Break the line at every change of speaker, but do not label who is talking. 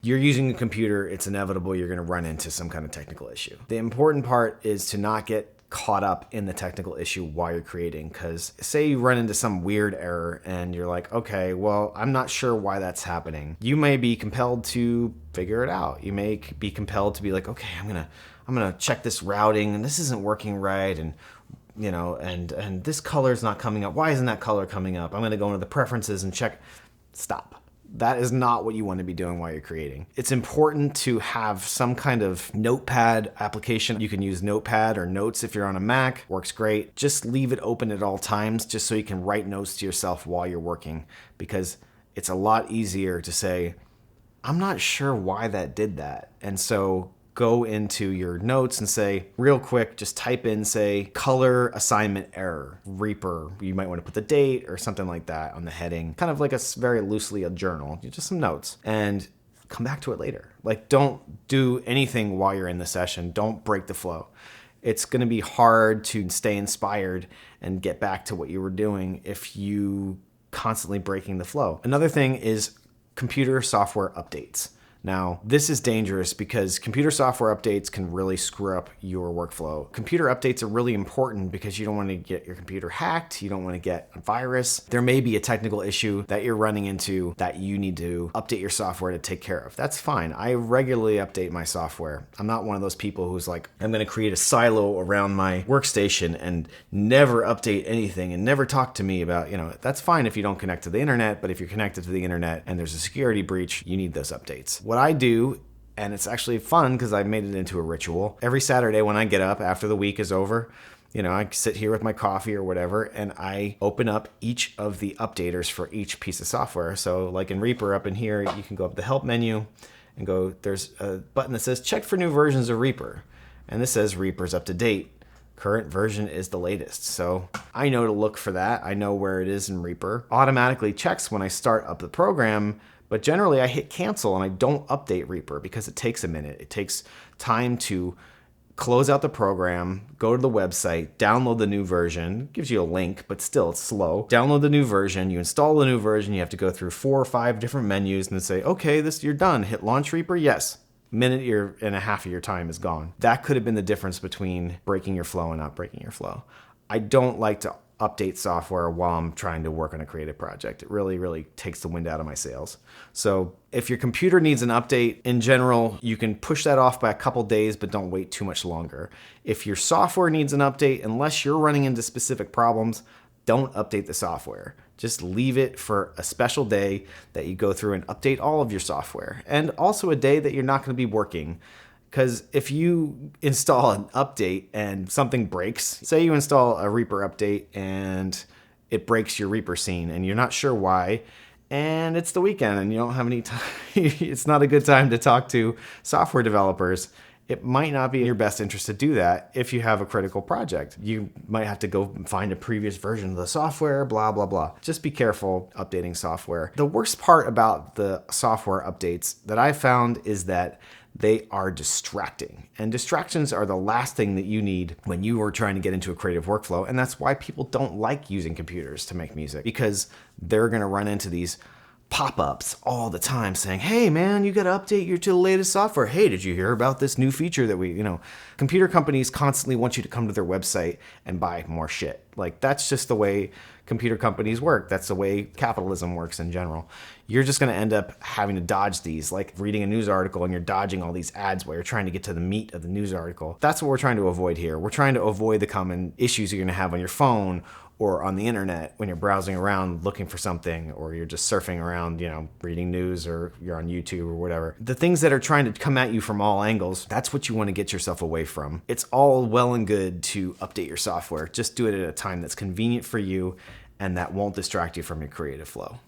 You're using a computer, it's inevitable you're going to run into some kind of technical issue. The important part is to not get caught up in the technical issue while you're creating, because say you run into some weird error and you're like, okay, well, I'm not sure why that's happening. You may be compelled to figure it out. You may be compelled to be like, okay, I'm gonna check this routing and this isn't working right, and and this color is not coming up. Why isn't that color coming up? I'm gonna go into the preferences and check. Stop. That is not what you want to be doing while you're creating. It's important to have some kind of notepad application. You can use Notepad or Notes if you're on a Mac. Works great. Just leave it open at all times just so you can write notes to yourself while you're working, because it's a lot easier to say, I'm not sure why that did that. And so go into your notes and say, real quick, just type in, say, color assignment error, Reaper. You might want to put the date or something like that on the heading, kind of like very loosely a journal, just some notes, and come back to it later. Like, don't do anything while you're in the session. Don't break the flow. It's going to be hard to stay inspired and get back to what you were doing if you constantly breaking the flow. Another thing is computer software updates. Now, this is dangerous because computer software updates can really screw up your workflow. Computer updates are really important because you don't want to get your computer hacked. You don't want to get a virus. There may be a technical issue that you're running into that you need to update your software to take care of. That's fine. I regularly update my software. I'm not one of those people who's like, I'm going to create a silo around my workstation and never update anything and never talk to me about, that's fine if you don't connect to the internet, but if you're connected to the internet and there's a security breach, you need those updates. What I do, and it's actually fun because I've made it into a ritual, every Saturday when I get up after the week is over, I sit here with my coffee or whatever, and I open up each of the updaters for each piece of software. So like in Reaper up in here, you can go up the help menu and there's a button that says check for new versions of Reaper. And this says Reaper's up to date. Current version is the latest. So I know to look for that. I know where it is in Reaper. Automatically checks when I start up the program. But generally I hit cancel and I don't update Reaper because it takes a minute. It takes time to close out the program, go to the website, download the new version. It gives you a link, but still it's slow. Download the new version, you install the new version, you have to go through 4 or 5 different menus and then say, okay, you're done. Hit launch Reaper, yes. Minute and a half of your time is gone. That could have been the difference between breaking your flow and not breaking your flow. I don't like to update software while I'm trying to work on a creative project. It really, really takes the wind out of my sails. So if your computer needs an update, in general, you can push that off by a couple days, but don't wait too much longer. If your software needs an update, unless you're running into specific problems, don't update the software. Just leave it for a special day that you go through and update all of your software. And also a day that you're not going to be working. Because if you install an update and something breaks, say you install a Reaper update and it breaks your Reaper scene and you're not sure why, and it's the weekend and you don't have any time, it's not a good time to talk to software developers, it might not be in your best interest to do that if you have a critical project. You might have to go find a previous version of the software, blah, blah, blah. Just be careful updating software. The worst part about the software updates that I found is that they are distracting. And distractions are the last thing that you need when you are trying to get into a creative workflow. And that's why people don't like using computers to make music, because they're going to run into these pop-ups all the time saying, hey man, you got to update to the latest software. Hey, did you hear about this new feature that computer companies constantly want you to come to their website and buy more shit. Like, that's just the way computer companies work. That's the way capitalism works in general. You're just going to end up having to dodge these, like reading a news article and you're dodging all these ads while you're trying to get to the meat of the news article. That's what we're trying to avoid here. We're trying to avoid the common issues you're going to have on your phone or on the internet when you're browsing around looking for something, or you're just surfing around, reading news, or you're on YouTube or whatever. The things that are trying to come at you from all angles, that's what you want to get yourself away from. It's all well and good to update your software. Just do it at a time that's convenient for you and that won't distract you from your creative flow.